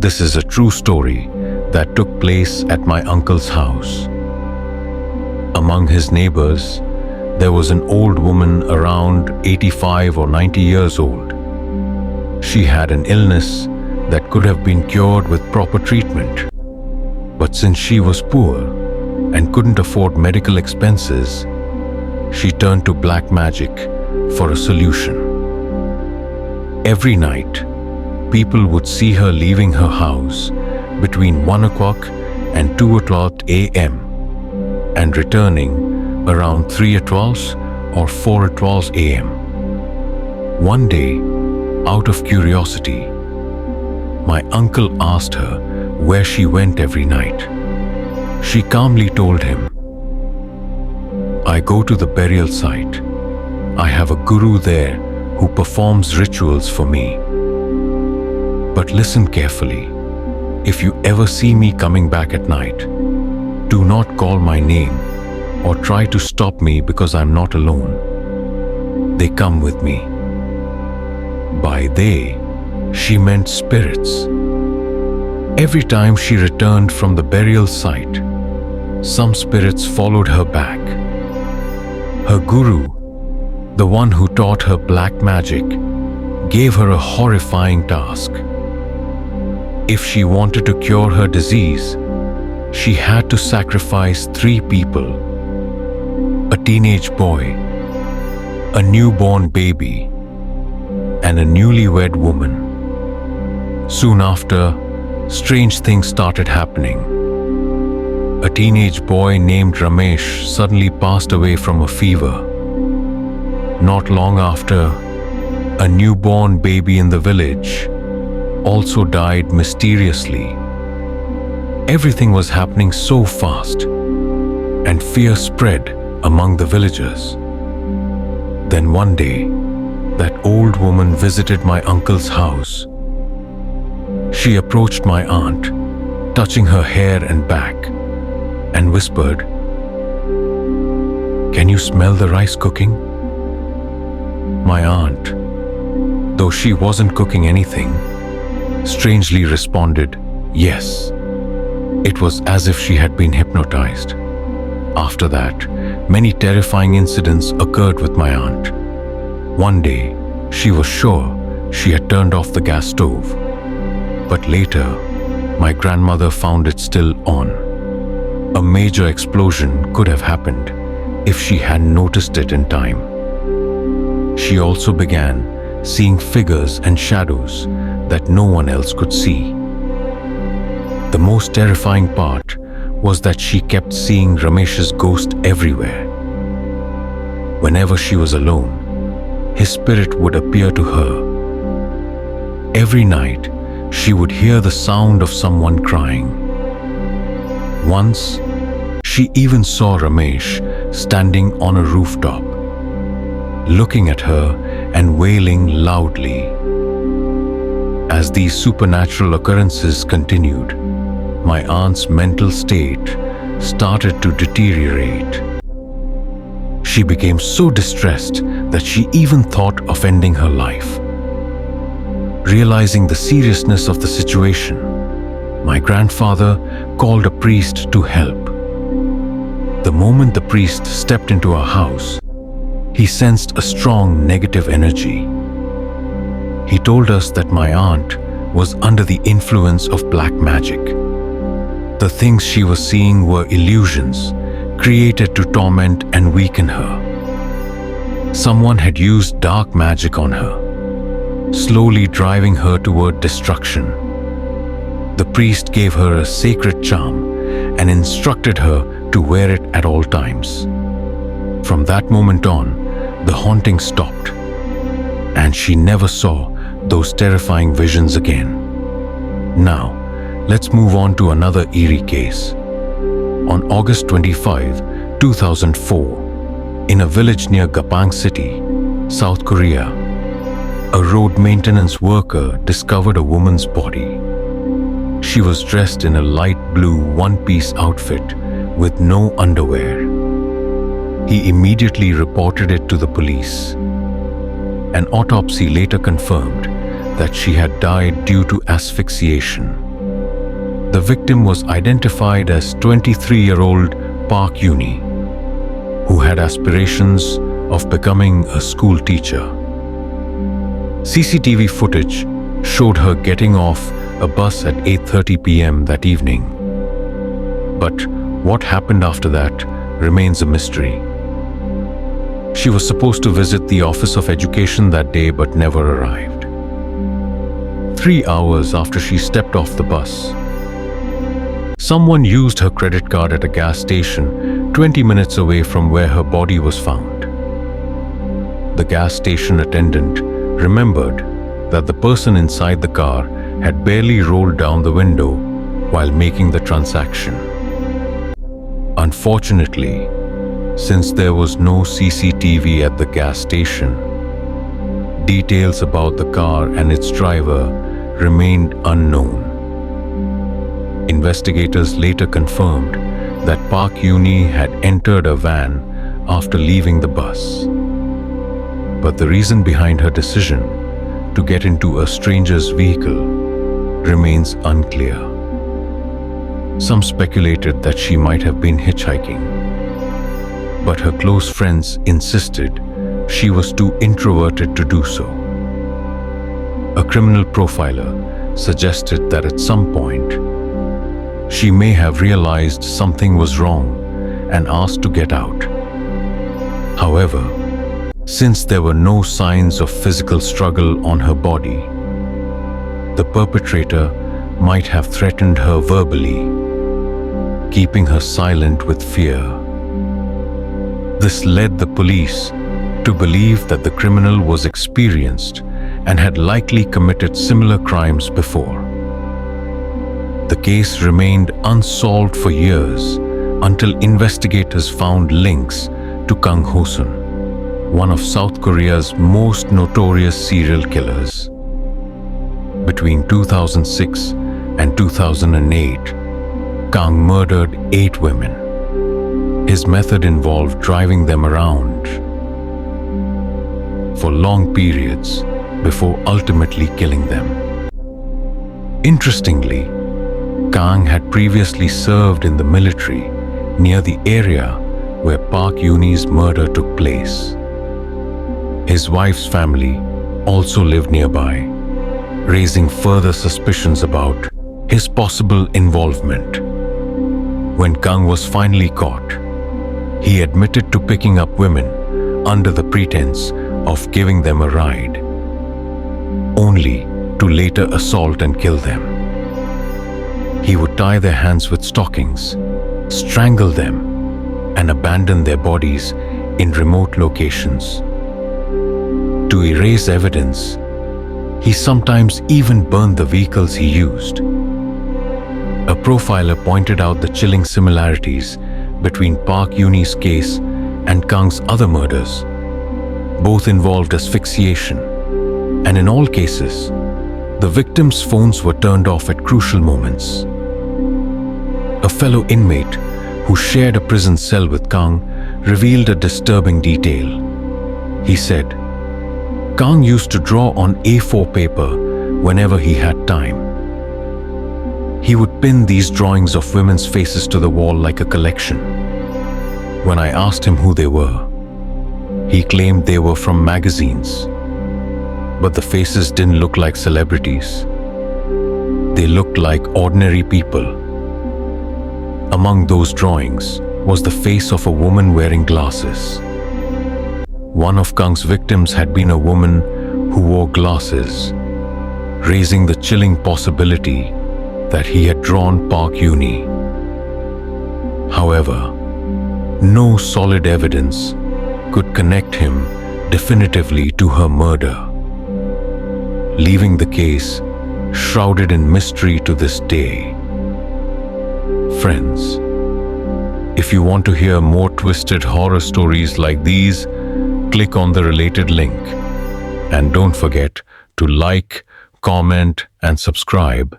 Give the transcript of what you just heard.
This is a true story that took place at my uncle's house. Among his neighbors, there was an old woman around 85 or 90 years old. She had an illness that could have been cured with proper treatment. But since she was poor and couldn't afford medical expenses, she turned to black magic for a solution. Every night, people would see her leaving her house between 1 o'clock and 2 o'clock a.m. and returning around 3 at 12 or 4 at 12 a.m. One day, out of curiosity, my uncle asked her where she went every night. She calmly told him, "I go to the burial site. I have a guru there who performs rituals for me. But listen carefully. If you ever see me coming back at night, do not call my name or try to stop me because I'm not alone. They come with me." By they, she meant spirits. Every time she returned from the burial site, some spirits followed her back. Her guru, the one who taught her black magic, gave her a horrifying task. If she wanted to cure her disease, she had to sacrifice 3 people: a teenage boy, a newborn baby, and a newlywed woman. Soon after, strange things started happening. A teenage boy named Ramesh suddenly passed away from a fever. Not long after, a newborn baby in the village also died mysteriously. Everything was happening so fast, and fear spread among the villagers. Then one day, that old woman visited my uncle's house. She approached my aunt, touching her hair and back, and whispered, "Can you smell the rice cooking?" My aunt, though she wasn't cooking anything, strangely responded, "Yes." It was as if she had been hypnotized. After that, many terrifying incidents occurred with my aunt. One day, she was sure she had turned off the gas stove. But later, my grandmother found it still on. A major explosion could have happened if she had noticed it in time. She also began seeing figures and shadows that no one else could see. The most terrifying part was that she kept seeing Ramesh's ghost everywhere. Whenever she was alone, his spirit would appear to her. Every night, she would hear the sound of someone crying. Once, she even saw Ramesh standing on a rooftop, looking at her and wailing loudly. As these supernatural occurrences continued, my aunt's mental state started to deteriorate. She became so distressed that she even thought of ending her life. Realizing the seriousness of the situation, my grandfather called a priest to help. The moment the priest stepped into our house, he sensed a strong negative energy. He told us that my aunt was under the influence of black magic. The things she was seeing were illusions created to torment and weaken her. Someone had used dark magic on her, slowly driving her toward destruction. The priest gave her a sacred charm and instructed her to wear it at all times. From that moment on, the haunting stopped, and she never saw those terrifying visions again. Now, let's move on to another eerie case. On August 25, 2004, in a village near Gapang City, South Korea, a road maintenance worker discovered a woman's body. She was dressed in a light blue one-piece outfit with no underwear. He immediately reported it to the police. An autopsy later confirmed that she had died due to asphyxiation. The victim was identified as 23-year-old Park Yuni, who had aspirations of becoming a school teacher. CCTV footage showed her getting off a bus at 8:30 p.m. that evening. But what happened after that remains a mystery. She was supposed to visit the Office of Education that day but never arrived. 3 hours after she stepped off the bus, someone used her credit card at a gas station 20 minutes away from where her body was found. The gas station attendant remembered that the person inside the car had barely rolled down the window while making the transaction. Unfortunately, since there was no CCTV at the gas station, details about the car and its driver remained unknown. Investigators later confirmed that Park Yuni had entered a van after leaving the bus. But the reason behind her decision to get into a stranger's vehicle remains unclear. Some speculated that she might have been hitchhiking, but her close friends insisted she was too introverted to do so. A criminal profiler suggested that at some point, she may have realized something was wrong and asked to get out. However, since there were no signs of physical struggle on her body, the perpetrator might have threatened her verbally, keeping her silent with fear. This led the police to believe that the criminal was experienced and had likely committed similar crimes before. The case remained unsolved for years until investigators found links to Kang Ho-sun, one of South Korea's most notorious serial killers. Between 2006 and 2008, Kang murdered 8 women. His method involved driving them around for long periods before ultimately killing them. Interestingly, Kang had previously served in the military near the area where Park Yuni's murder took place. His wife's family also lived nearby, raising further suspicions about his possible involvement. When Kang was finally caught, he admitted to picking up women under the pretense of giving them a ride, only to later assault and kill them. He would tie their hands with stockings, strangle them, and abandon their bodies in remote locations. To erase evidence, he sometimes even burned the vehicles he used. A profiler pointed out the chilling similarities between Park Yuni's case and Kang's other murders. Both involved asphyxiation, and in all cases, the victims' phones were turned off at crucial moments. A fellow inmate who shared a prison cell with Kang revealed a disturbing detail. He said, Kang used to draw on A4 paper whenever he had time. He would pin these drawings of women's faces to the wall like a collection. When I asked him who they were, he claimed they were from magazines. But the faces didn't look like celebrities. They looked like ordinary people. Among those drawings was the face of a woman wearing glasses. One of Kang's victims had been a woman who wore glasses, raising the chilling possibility that he had drawn Park Yuni. However, no solid evidence could connect him definitively to her murder, leaving the case shrouded in mystery to this day. Friends, if you want to hear more twisted horror stories like these, click on the related link. And don't forget to like, comment, and subscribe.